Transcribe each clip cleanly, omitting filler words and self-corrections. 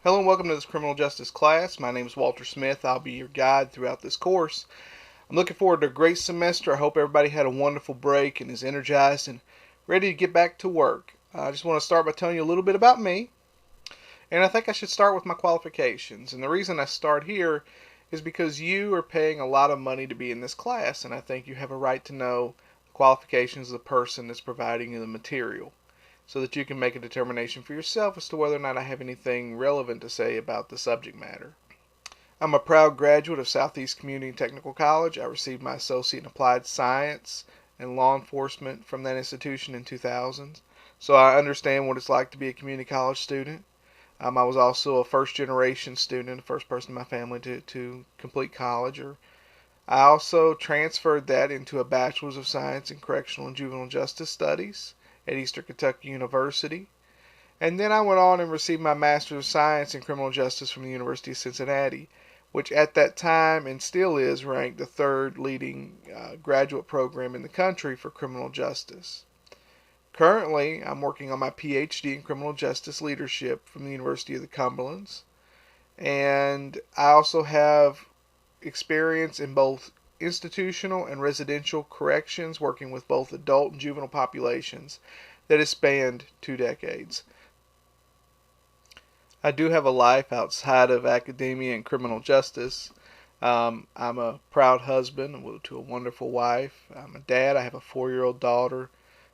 Hello and welcome to this criminal justice class. My name is Walter Smith. I'll be your guide throughout this course. I'm looking forward to a great semester. I hope everybody had a wonderful break and is energized and ready to get back to work. I just want to start by telling you a little bit about me. And I think I should start with my qualifications. And the reason I start here is because you are paying a lot of money to be in this class, and I think you have a right to know the qualifications of the person that's providing you the material, so that you can make a determination for yourself as to whether or not I have anything relevant to say about the subject matter. I'm a proud graduate of Southeast Community and Technical College. I received my associate in applied science and law enforcement from that institution in 2000. So I understand what it's like to be a community college student. I was also a first generation student, the first person in my family to complete college. I also transferred that into a Bachelor's of Science in Correctional and Juvenile Justice Studies at Eastern Kentucky University. And then I went on and received my Master's of Science in Criminal Justice from the University of Cincinnati, which at that time and still is ranked the third leading graduate program in the country for criminal justice. Currently, I'm working on my PhD in criminal justice leadership from the University of the Cumberlands. And I also have experience in both institutional and residential corrections, working with both adult and juvenile populations that has spanned 2 decades. I do have a life outside of academia and criminal justice. I'm a proud husband to a wonderful wife. I'm a dad. I have a 4-year-old daughter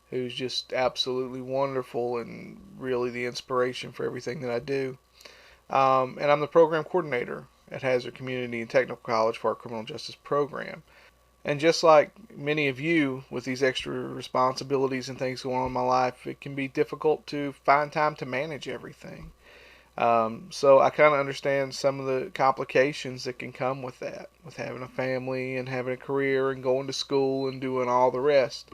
who's just absolutely wonderful and really the inspiration for everything that I do. And I'm the program coordinator at Hazard Community and Technical College for our criminal justice program. And just like many of you with these extra responsibilities and things going on in my life, it can be difficult to find time to manage everything. So I kind of understand some of the complications that can come with that, with having a family and having a career and going to school and doing all the rest.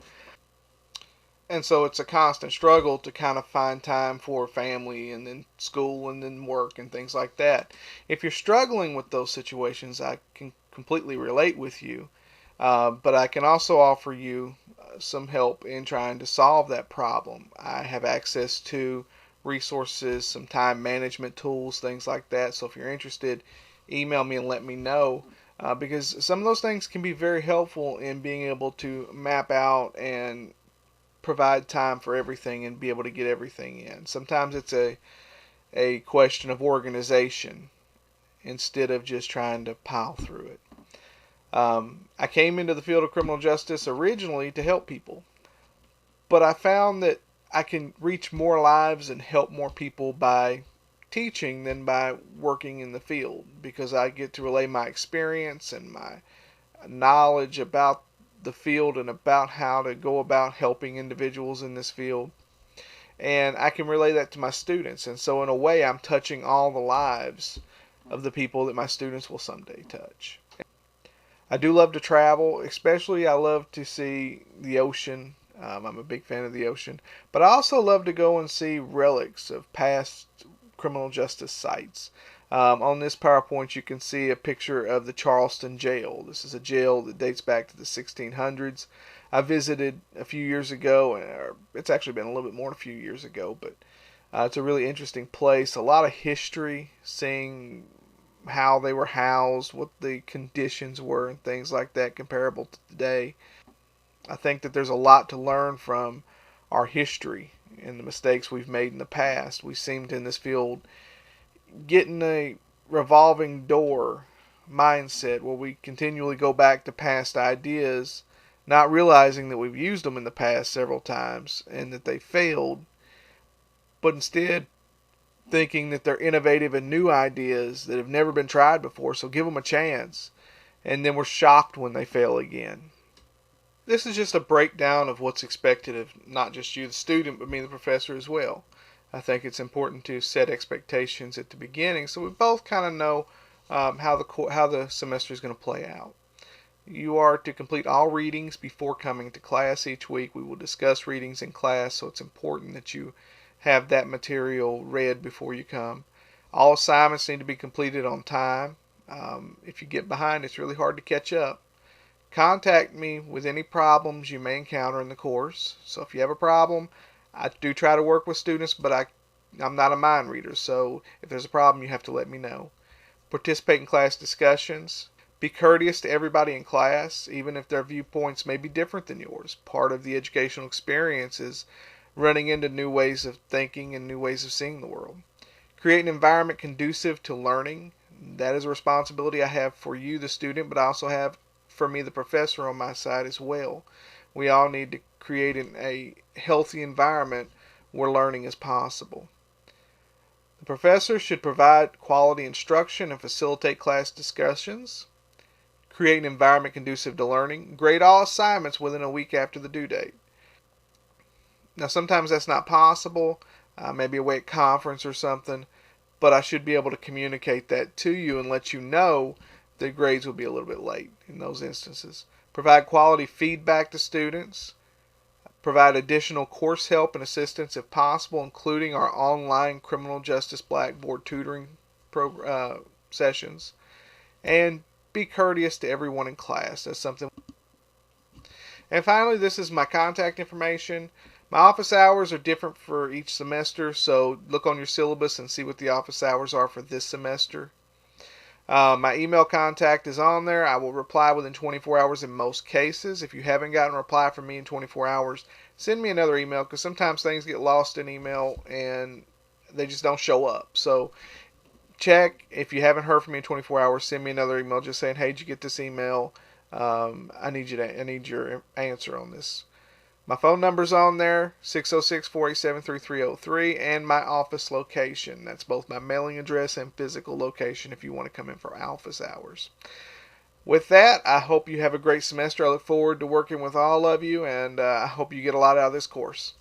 And so it's a constant struggle to kind of find time for family and then school and then work and things like that. If you're struggling with those situations, I can completely relate with you. But I can also offer you some help in trying to solve that problem. I have access to resources, some time management tools, things like that. So if you're interested, email me and let me know. Because some of those things can be very helpful in being able to map out and provide time for everything and be able to get everything in. Sometimes it's a question of organization instead of just trying to pile through it. I came into the field of criminal justice originally to help people, but I found that I can reach more lives and help more people by teaching than by working in the field, because I get to relay my experience and my knowledge about the field and about how to go about helping individuals in this field. And I can relay that to my students. And so in a way, I'm touching all the lives of the people that my students will someday touch. I do love to travel, especially I love to see the ocean. I'm a big fan of the ocean. But I also love to go and see relics of past criminal justice sites. On this PowerPoint, you can see a picture of the Charleston jail. This is a jail that dates back to the 1600s. I visited a few years ago, or it's actually been a little bit more than a few years ago, but it's a really interesting place. A lot of history, seeing how they were housed, what the conditions were, and things like that comparable to today. I think that there's a lot to learn from our history and the mistakes we've made in the past. We seem to, in this field, get in a revolving door mindset where we continually go back to past ideas, not realizing that we've used them in the past several times and that they failed, but instead thinking that they're innovative and new ideas that have never been tried before, so give them a chance. And then we're shocked when they fail again. This is just a breakdown of what's expected of not just you, the student, but me, the professor, as well. I think it's important to set expectations at the beginning so we both kind of know how the semester is going to play out. You are to complete all readings before coming to class each week. We will discuss readings in class, so it's important that you have that material read before you come. All assignments need to be completed on time. If you get behind, it's really hard to catch up. Contact me with any problems you may encounter in the course. So if you have a problem, I do try to work with students, but I'm not a mind reader, so if there's a problem, you have to let me know. Participate in class discussions. Be courteous to everybody in class, even if their viewpoints may be different than yours. Part of the educational experience is running into new ways of thinking and new ways of seeing the world. Create an environment conducive to learning. That is a responsibility I have for you, the student, but I also have for me, the professor, on my side as well. We all need to create a healthy environment where learning is possible. The professor should provide quality instruction and facilitate class discussions. Create an environment conducive to learning. Grade all assignments within a week after the due date. Now, sometimes that's not possible, maybe away at conference or something, but I should be able to communicate that to you and let you know the grades will be a little bit late in those instances. Provide quality feedback to students. Provide additional course help and assistance if possible, including our online criminal justice blackboard tutoring sessions. And be courteous to everyone in class. That's something. And finally, this is my contact information. My office hours are different for each semester, so look on your syllabus and see what the office hours are for this semester. My email contact is on there. I will reply within 24 hours in most cases. If you haven't gotten a reply from me in 24 hours, send me another email, because sometimes things get lost in email and they just don't show up. So check. If you haven't heard from me in 24 hours, send me another email just saying, hey, did you get this email? I need your answer on this. My phone number's on there, 606-487-3303, and my office location. That's both my mailing address and physical location if you want to come in for office hours. With that, I hope you have a great semester. I look forward to working with all of you, and I hope you get a lot out of this course.